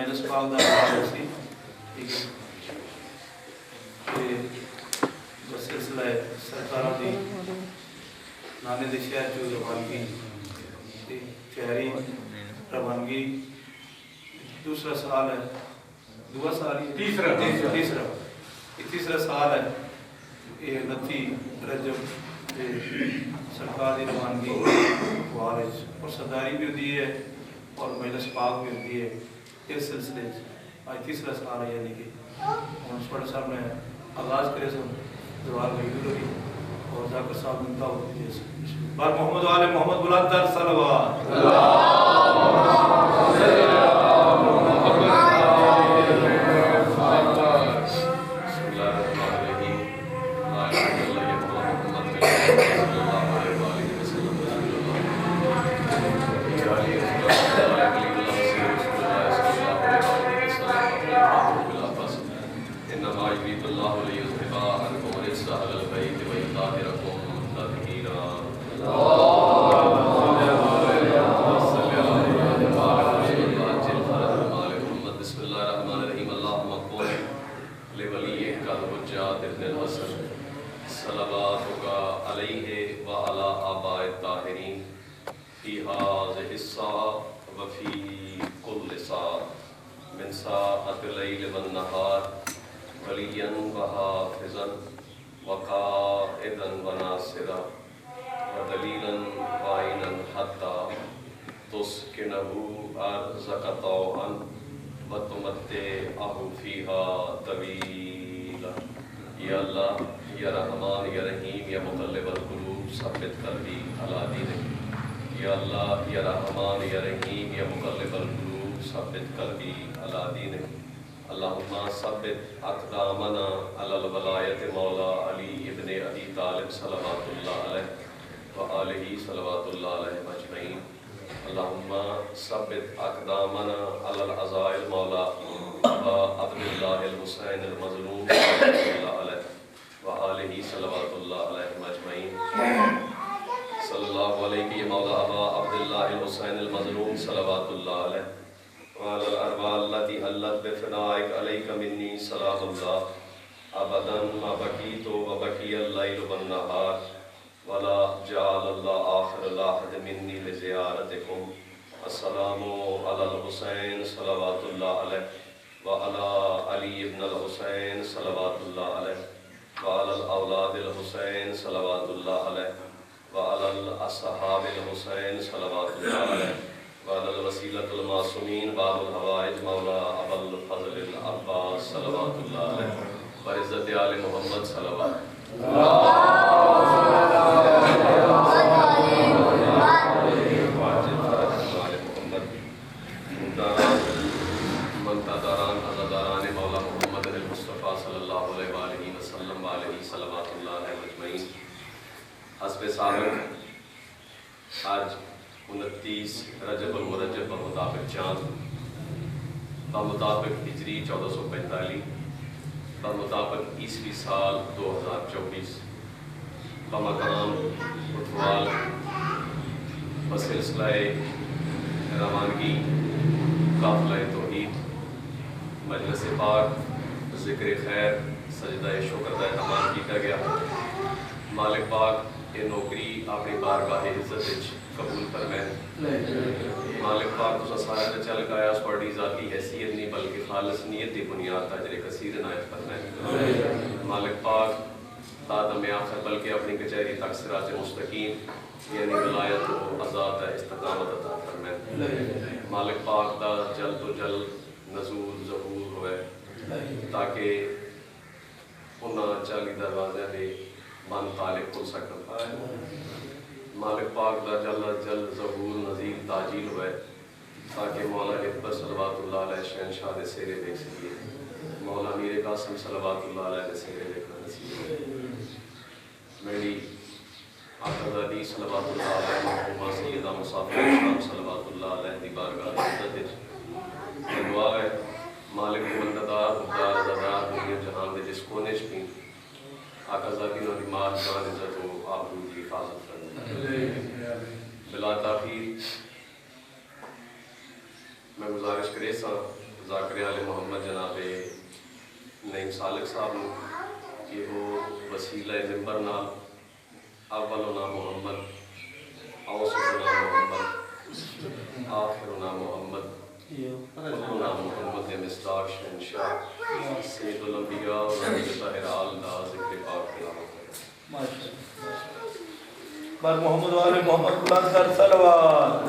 मजलिस पाक दा आगाज़ सी, ठीक है, कि जो सिलसिला है सरकारों की नाने दे शहर चो रवानगी तैयारी रवानगी दूसरा साल है, दूसरा साल ही तीसरा साल है। ये 29 रजब सरकार की रवानगी वारिस और सरदारी भी होती है और मजलिस पाक भी होती है। इस सिलसिले आज तीसरा साल है, यानी कि छोटे साहब ने आगाज़ करे सुन दरबार वही और जाकर साहब मिलता होती है बार मोहम्मद वाले मोहम्मद बुलंदर सलवात मैं गुजारिश करे ज़ाकिर आले मोहम्मद जनाबे नईम सालिक साहब कि वो वसीला मिंबर नाल अव्वलुना मोहम्मद औसतुना मोहम्मद आखिरुना मोहम्मद कुल्लुना मोहम्मद ने मिस्ताक शहंशाह सैयदुल अंबिया व ज़ाहिर आल दा ज़िक्र पाक तिलावत करें। माशाअल्लाह। बर मोहम्मद वाले मोहम्मद बुलंद कर सलवात।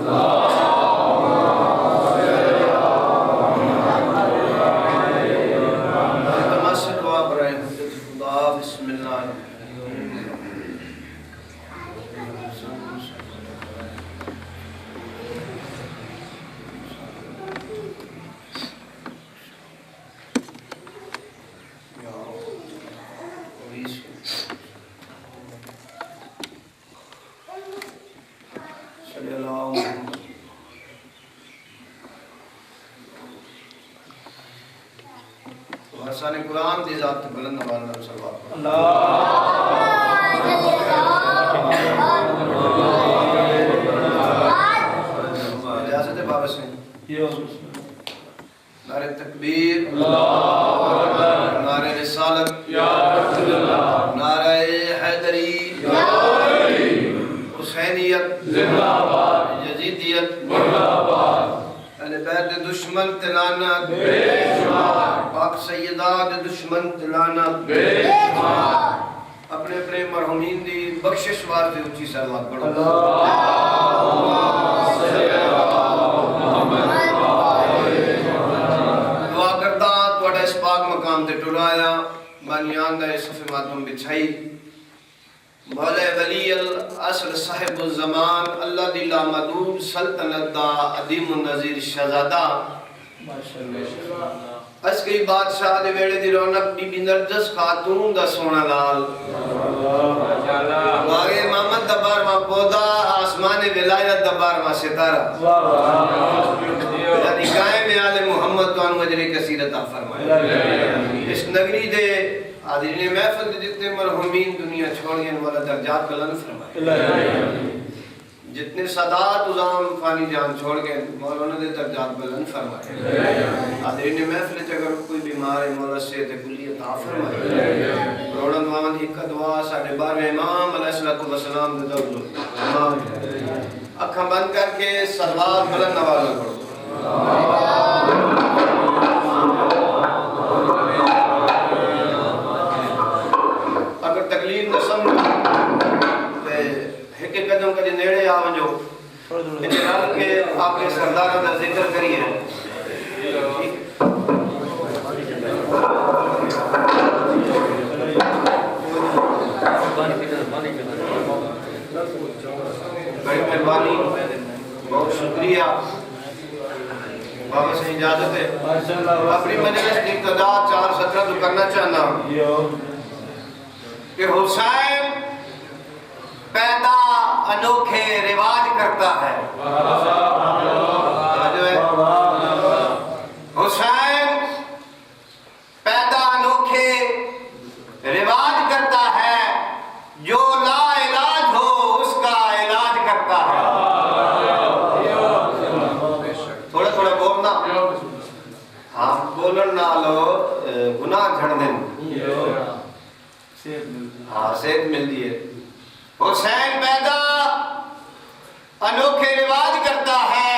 हसन कुरान दी जात बुलंद आवाज़ में सलवात इजाज़त है बाबा सिंह। नारे तकबीर, नारे रिसालत, नारे हैदरी, हुसैनियत, यजीदियत, अहले बैत दुश्मन तिलानत, पाक सैयदा दे दुश्मन तिलानत, अपने अपने मरहूमीन दी बख्शिश वास्ते उच्ची सलवात पढ़ो। दुआ करदा तुहाडा इस पाक मकाम ते टुराया बानियान दा सफ़े मातम बिछाई मौला वली अल असर साहिब ज़मान अल्लाह दी लामदूद सल्तनत दा अदीम नज़ीर शहजादा माशाअल्लाह असकी बादशाह दे वेड़े दी रौनक बीबी नरजस खातून दा सोना लाल माशाअल्लाह वागे मोहम्मद दबार मा पौधा आसमान विलायत दबार मा सितारा वाह यानी कायम आले मोहम्मद तो अजर कसीरत फरमाए। इस नगरी दे आदरणीय महफिल दे जितने मरहूमीन दुनिया छोड़ गए वाला दर्जात बुलंद फरमाए। जितने सादात उज़ाम फानी जान छोड़ गए मौलाना दे दर्जात बुलंद फरमाए। आदरणीय महफिल च अगर कोई बीमार है मौला सेहत कुली अता फरमाए। रोड़न वावन एक दुआ साडे 12वें इमाम अलैहिस्सलातु वस्सलाम दे दौर अखां बंद करके सलवात बुलंद आवाज़ में पढ़ो। अगर तकलीफ न समझो ते एक कदम कदे नेड़े आ वञो इन रल के आपके सरदार का जिक्र करिए। बड़ी मेहरबानी बहुत शुक्रिया बाबा से इजाजत है। अपनी मजलिस की इब्तिदा 4:17 तो करना चाहना कि हुसैन पैदा अनोखे रिवाज करता है। हुसैन पैदा अनोखे रिवाज करता है, जो ला इलाज हो उसका इलाज करता है। थोड़ा थोड़ा बोलना, हाँ बोलन नालो गुनाह झड़ देन, हाँ सेहत मिलती है। हुसैन पैदा अनोखे रिवाज करता है,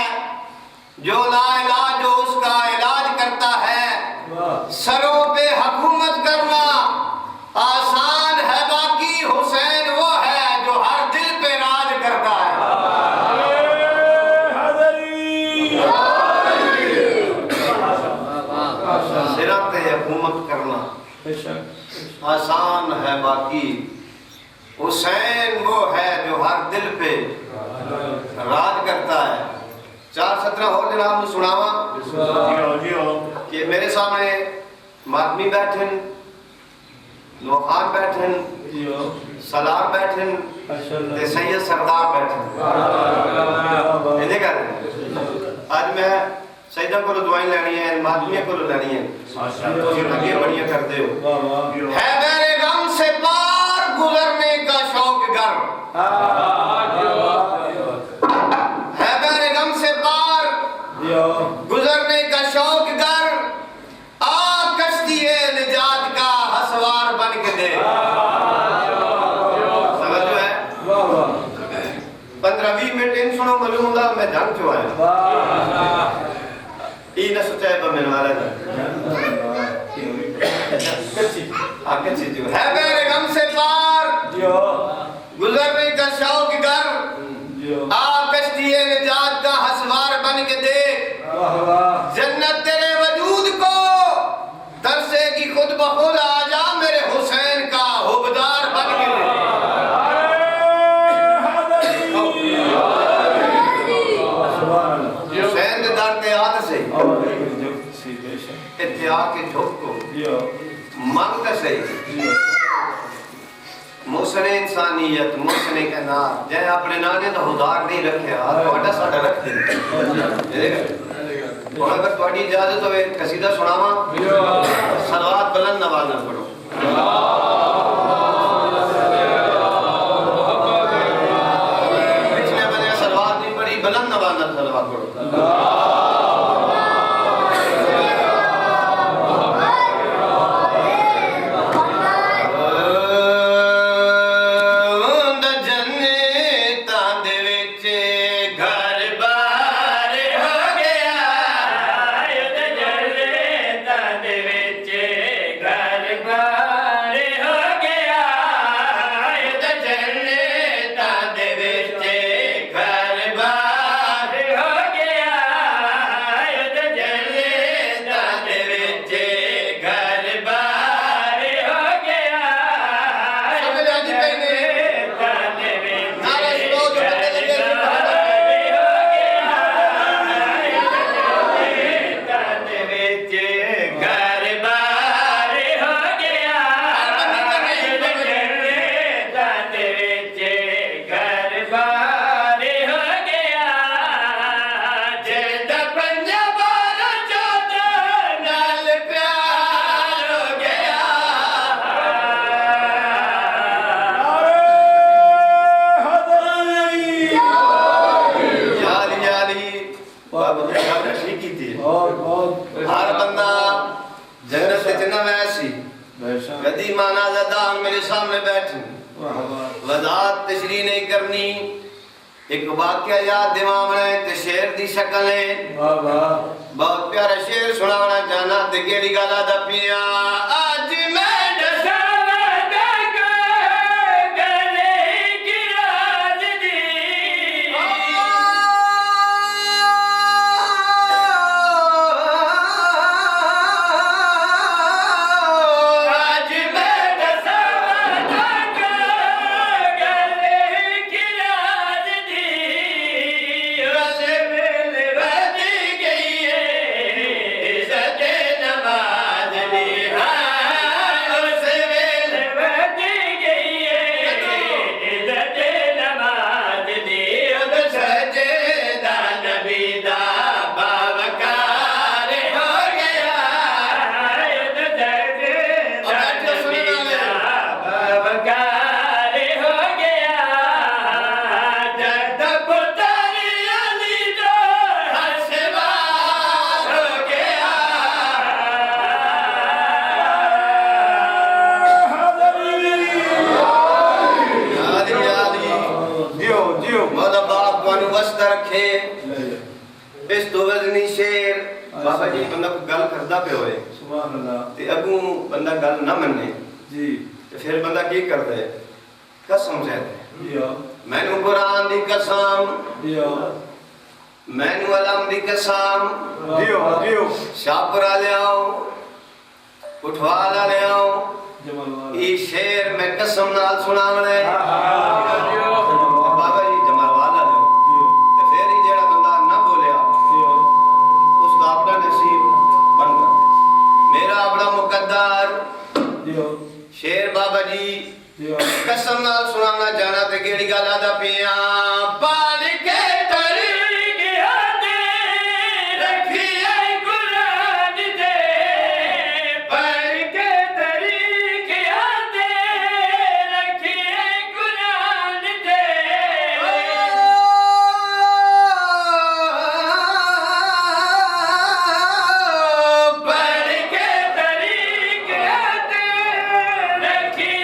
जो ला इलाज हो उसका इलाज करता है। सरों पे हुकूमत करना आसान है, बाकी हुसैन वो है जो हर दिल पे राज करता है। सिरा पे हुकूमत करना आसान है, बाकी हुसैन वो है जो हर दिल पे राज करता है। 4:17 हो जनाब सुनावा कि मेरे सामने मातमी बैठन, नौखान बैठन, सलार बैठन, सैयद सरदार बैठन। आज मैं सैयदा को दुआई लेनी है, मातमी को लेनी है, बढ़िया करते हो। है मेरे गम से पार गुजरने का शौक गर्म, है मेरे गम से पार गुजरने का शौक गर्म। दे। समझ है 15-20 मिनट इन सुनो मालूम होगा मैं ढंग चो आया ई न सोचा है मैं वाला था आके चीज है मेरे गम से पार गुजर नहीं का शौक घर आ कश्ती निजात का हसवार बन के देख जन्नत तेरे वजूद को तरसेगी खुद बखुद आजा मेरे हुसैन का हुबदार बन के हुसैन के दर के याद से इत्याग के झोंक को मांगता सही मुसने इंसानियत मुसने के नार जै अपने नाने तो उधार नहीं रखे थोड़ा साडा रख दे और अगर थोड़ी इजाजत होवे कसीदा सुनावा सलवात बुलंद नवाज ना पढ़ो पिछले बने सलवात नहीं पढ़ी बुलंद नवाज ना सलवात पढ़ो एक वाक्या याद दिमाग में ते शेर दी शक्ल है बहुत प्यारा शेर सुनावना चाहना ते केड़ी गल दा पिया आज मैं बाबा जी बंदा को गल करदा पे होए सुभान अल्लाह ते अगू बंदा गल ना मन्ने जी ते फिर बंदा की करदा है कसम से जियो मैनू कुरान दी कसम जियो मैनू अलम दी कसम जियो जियो शाहपुरा ले आओ उठवाला ले आओ जमाल ई शेर मैं कसम नाल सुनावणे बाबा जी जमाल वाला ले ते फिर ही जेड़ा बंदा ना बोलिया अपना नसीब बन गया मेरा अपना मुकद्दर शेर बाबा जी कसम नाल सुनाना चाहना ते केड़ी गल आदा पिया पानी के रखी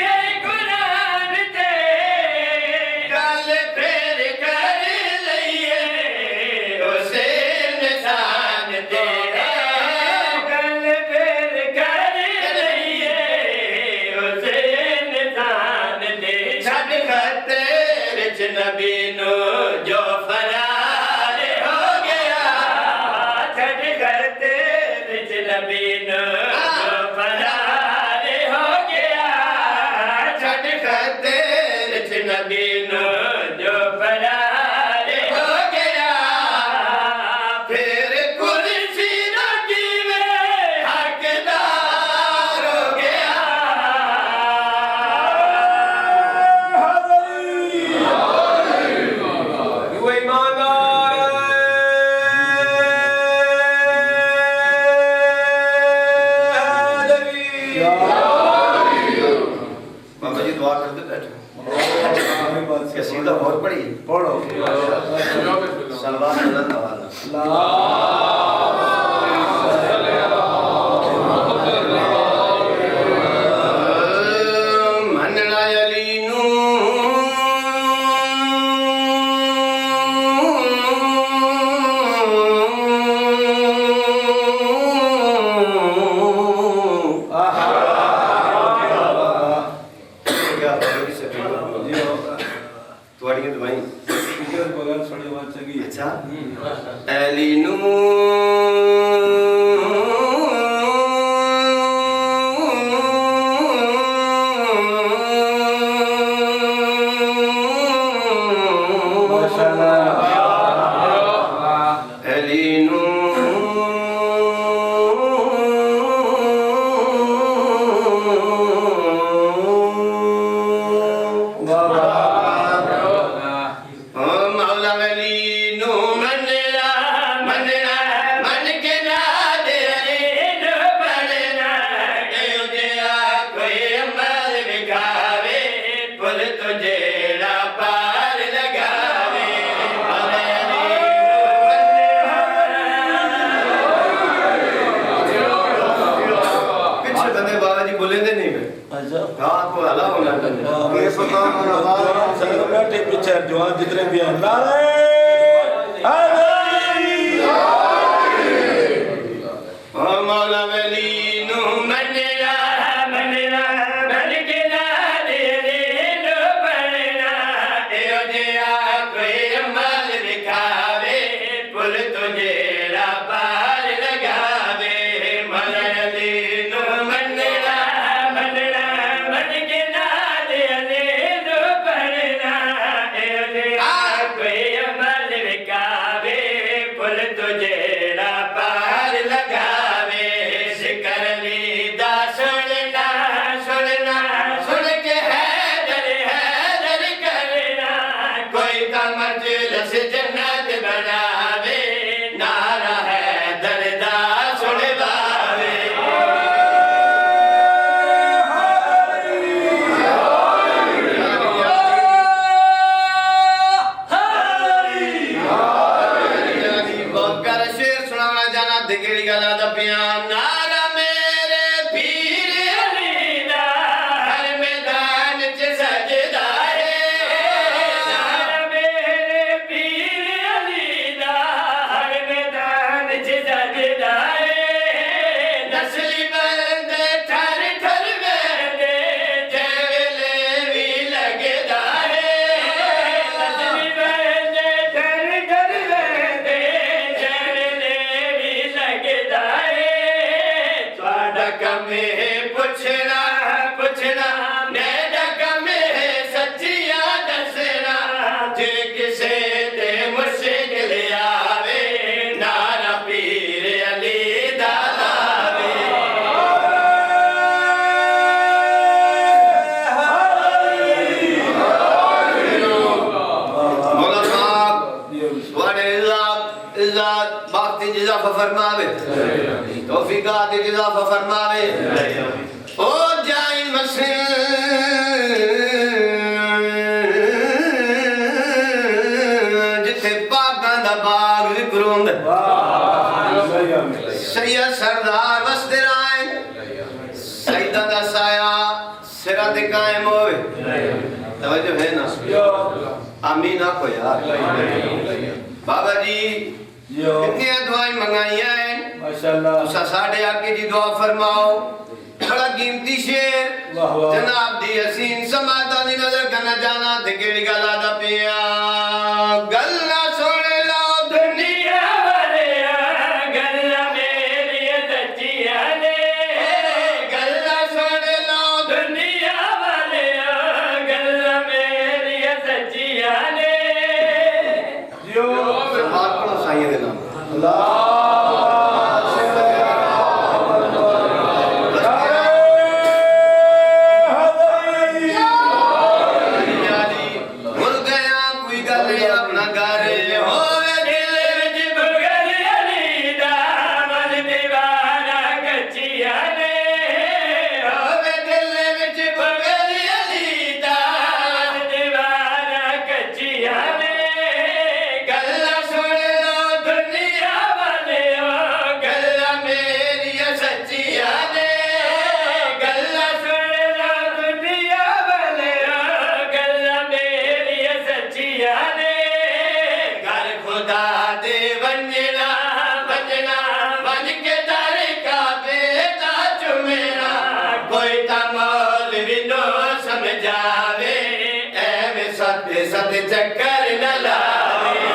जितने भी हैं फरमावे तौफीकात इजाफा फरमावे ओ जाई मसीह जिथे पाकां दा बाग जिक्र हुंदा सैयद सरदार वसदे राय सईदा दा साया सिरा ते कायम होवे तवज्जो है ना आमीन आपको यार बाबा जी इतनी दुआएं मंगाइयां हैं माशाअल्लाह तुसा साडे आके दी दुआ फरमाओ बड़ा कीमती शेर जनाब दी हसीन समाता दी नजर करना जाना ते केड़ी गल आदा पिया गल्ला सुन लो दुनिया वाले गल्ला मेरी सच्ची सद चक्कर न लावे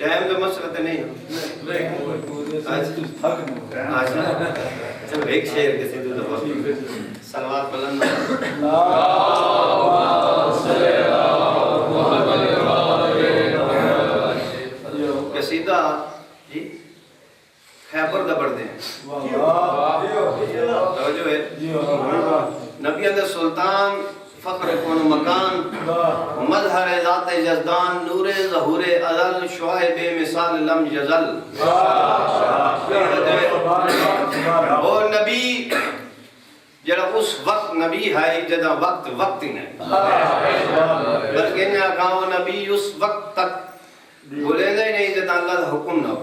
टाइम तो मसला तो नहीं चलो एक शेर के सिद्धू तो सलवात बुलंद कसीदा जी खैबर दा पढ़दे हैं जो है नबी अंदर सुल्तान फख्र कौन मकान मजहर ज़ात जज़दान नूरे ज़हूरे अज़ल शुआइब मिसाल लम यज़ल वो नबी जरा उस वक्त नबी है जदा वक्त ही नहीं बल्कि ना गाँव नबी उस वक्त तक बोले नहीं जदा अल्लाह का हुक्म ना हो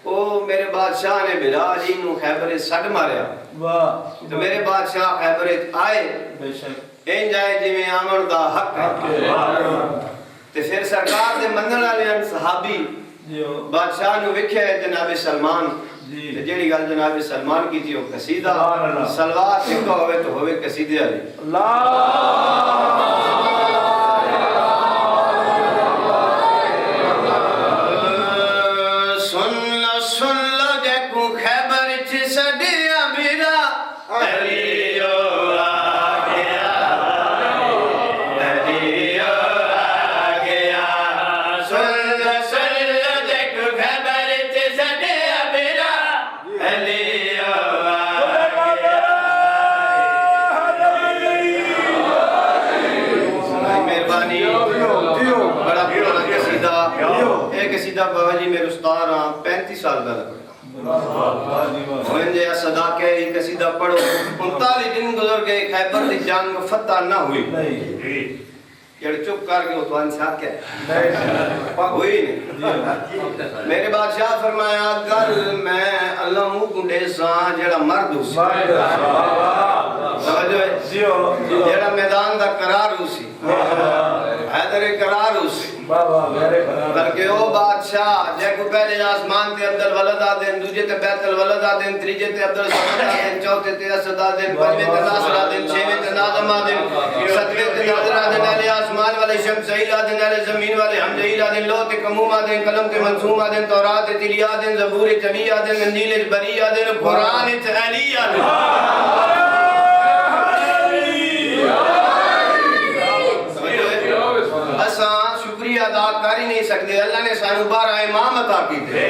ओ मेरे बादशाह ने बिलाल जी नु खैबर सड मारिया वाह तो मेरे बादशाह खैबर आए बेशक इन जाए जिवें आमन दा हक है ते फिर सरकार दे मनन वाले सहाबी बादशाह नु वेख्या जनाब सलमान जी ते जेड़ी गल जनाब सलमान की थी ओ कसीदा सलवात सिखा होवे तो होवे कसीदे वाली अल्लाह बाबा जी मेरे उस्ताद 35 साल का मुझे सदा के कसीदा पढ़ो 39 दिन गुजर गए खैबर की जंग फतह ना हुई जड़ चुप करके उतवान साथ क्या हुई नहीं मेरे बादशाह फरमाया गल मैं अल्लाह मुंह गुंडे सा जेड़ा मर्द उसी जेड़ा मैदान दा करार उसी हैदर करार उसी बल्कि ओ बादशाह जेको पहले आसमान ते अब्दुल वलद आदेन दूजे ते बैतुल वलद आदेन तीजे ते अब्दुल समद आदेन चौथे ते असद आदेन पंजवें ते नासर आदेन छवें ते नाज़म आदेन सतवें ते नाज़र आदेन अले आसमान वाले शमसईल आदेन अले जमीन वाले हमजईल आदेन लौह ते कमूम आदेन कलम ते मंसूम आदेन तौरात ते तिलिया आदेन ज़बूर ते जमी आदेन इंजील ते बरी आदेन कुरान ते अली आदेन अदा कर ही नहीं सकते अल्लाह ने सानू 12 इमाम अता कीते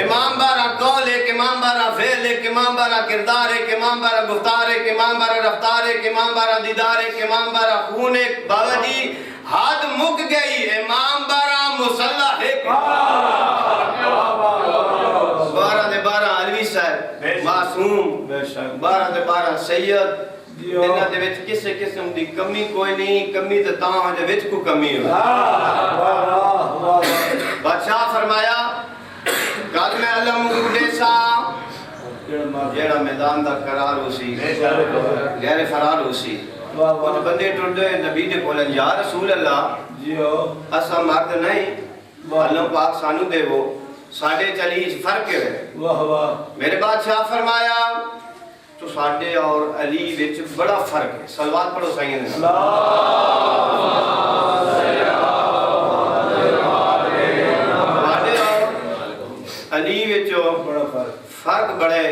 इमाम 12 कौल एक इमाम 12 फेल एक इमाम 12 किरदार एक इमाम 12 गुफ्तार एक इमाम 12 रफ्तार एक इमाम 12 दीदार एक इमाम 12 खून एक बाबा जी हाथ मुक गई इमाम 12 मुसल्ला एक 12 दे 12 अलवी साहब मासूम 12 दे 12 सैयद इन्हां दे विच किसे किस्म दी कमी कोई नहीं कमी ते तां दे विच को कमी हो बादशाह फरमाया कल मैं अल्लाह मुंडे सा जेड़ा मैदान दा करार होसी गैर फरार होसी कुछ बंदे टुरदे नबी दे कोल या रसूल अल्लाह जीओ असा मर्द नहीं अल्लाह पाक सानू देवो साडे चली फर्क है वाह वाह मेरे बादशाह फरमाया तो साडे और अली विच बड़ा फर्क है सलवात पढ़ो साईं ने साडे और अली विच बड़ा फर्क बड़ा है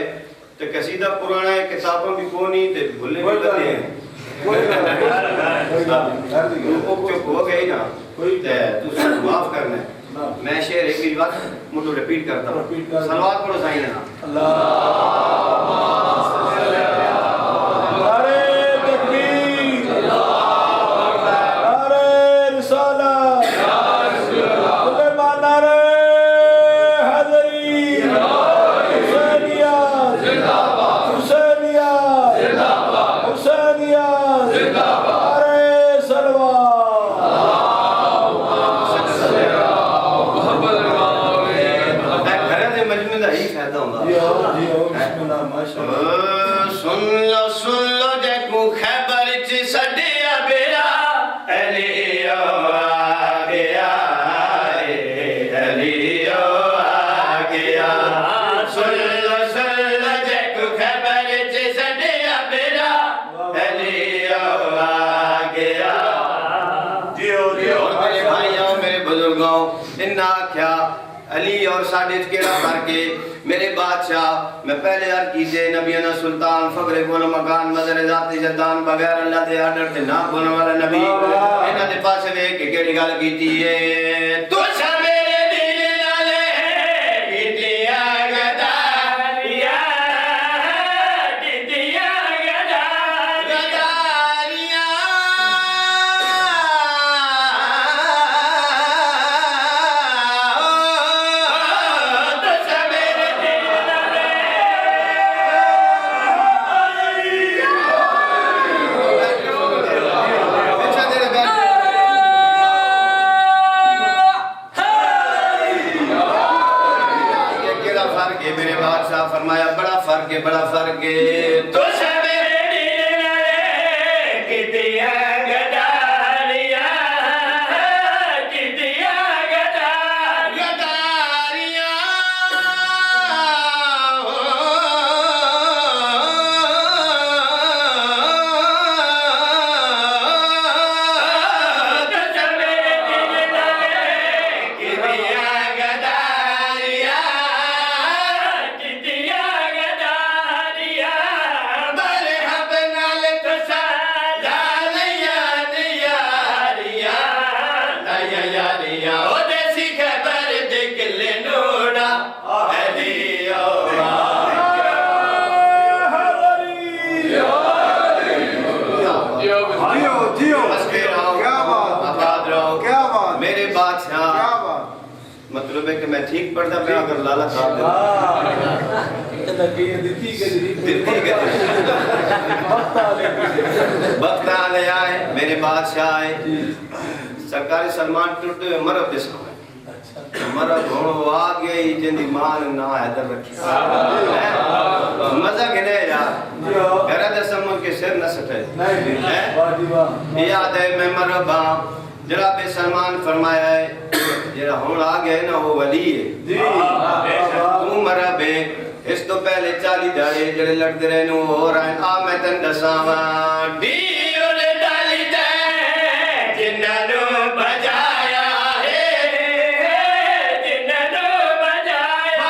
ते कसीदा पुराना है किताबों भी कोई नहीं ते भूले भी लगे हैं चुप हो गए ना ते तू माफ करना है मैं शेर एक ही बात मुझे रिपीट करता हूं सलवात पढ़ो साईं ने अल्लाह इन्ना क्या अली और साढ़े केड़ा करके मेरे बादशाह मैं पहले यार कीजे नबियाना सुल्तान फखरे कोन मकान मदर जाती जदान बगैर अल्लाह दे आर्डर ते ना बोलने वाला नबी इन्हां दे पासे वेख के केड़ी गल कीती है तू मेरे दिल नाल कीतिया गदारिया गदारिया मेरे बादशाह फरमाया बड़ा फर्क है तो मेरे दिल नाल कीतिया गदारिया गदारिया मतलब है कि मैं ठीक पढ़ता पे अगर लाला खा दे वक्त आने आए मेरे बादशाह आए सरकारी सलमान टूटे मरब दे समय मरब होनो आ गई जिंदी मान ना हैदर रखी मजा के नहीं यार घर दे समय के सिर न सटे याद है मैं मरब जनाब सलमान फरमाया है जेड़ा हुन आ गया ना वो वली है तू मरा बे इस तो पहले 40 दाड़े जेड़े लड़ते रहे नु हो रहे आ मैं तन दसावा डी ओले डाली दे जिन्ना नु बजाया है जिन्ना नु बजाया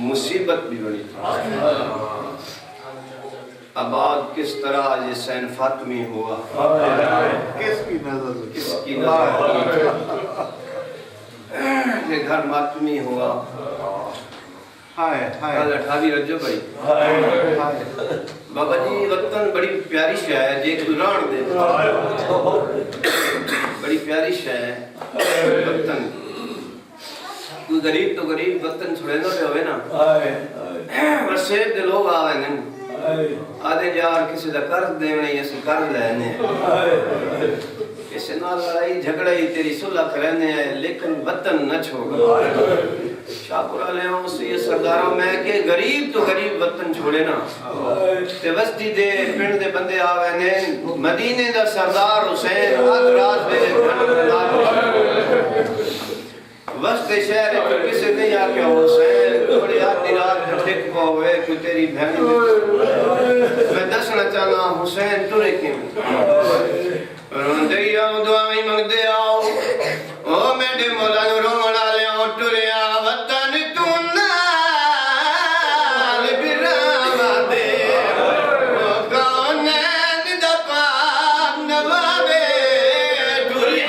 मुसीबत भी बड़ी थी आबाद किस तरह ये सैन फातमी हुआ किसकी नजर ये घर मातमी हुआ हाय हाय 28 रजब भाई बाबा जी वतन बड़ी प्यारी शय है जे गुरान दे बड़ी प्यारी शय है वतन कोई गरीब तो गरीब वतन छुड़ेंदा पे होवे ना वसे दे लोग आवे ने आदे यार किसी दा कर्ज देने या कर लेने किसी नाल लड़ाई झगड़ा ही तेरी सुलह करने है लेकिन वतन न छोड़ शाहपुरा ले उस ये सरदारों में के गरीब तो गरीब वतन छोड़े ना ते बस्ती दे पिंड दे बंदे आवे ने मदीने दा सरदार हुसैन आज रात मेरे घर वस्ते शहर में किसी नहीं आके हुसैन थोड़ी आधी रात ठीक होवे कोई तेरी बहन मैं दसना चाहना हुसैन तुरे क्यों रोंदे आओ दुआएं मंगदे आओ ओ मेरे मौला नु रोवण वाले ओ टुरिया वतन तू नाल बिरावा दे ओ कौन दा पाक नवाबे टुरी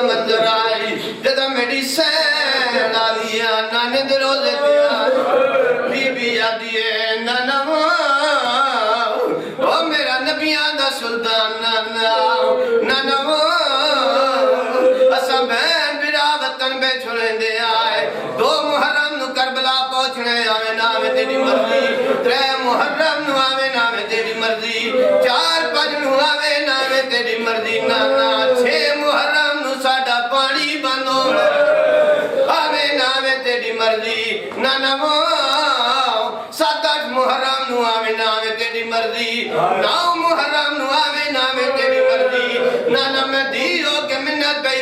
मंजर आई जद मेरी सैन आलिया नाने दे रोजे ते बीबी आदिए ननवा ओ मेरा नबियां दा सुल्तान ननवा असा बहन बिरा वतन पे छोड़े आए 2 मुहर्रम नु करबला पहुंचने आवे नावे तेरी मर्जी 3 मुहर्रम नु आवे नावे तेरी मर्जी 4-5 नु आवे नावे तेरी मर्जी नाना 6 मुहर्रम नु साडा पानी बंद हो आवे नावे तेरी मर्जी नाना 7-8 मुहर्रम नु आवे नावे तेरी मर्जी 9 मुहर्रम नु आवे नावे तेरी मर्जी नाना मैं दी हो के मिन्नत पे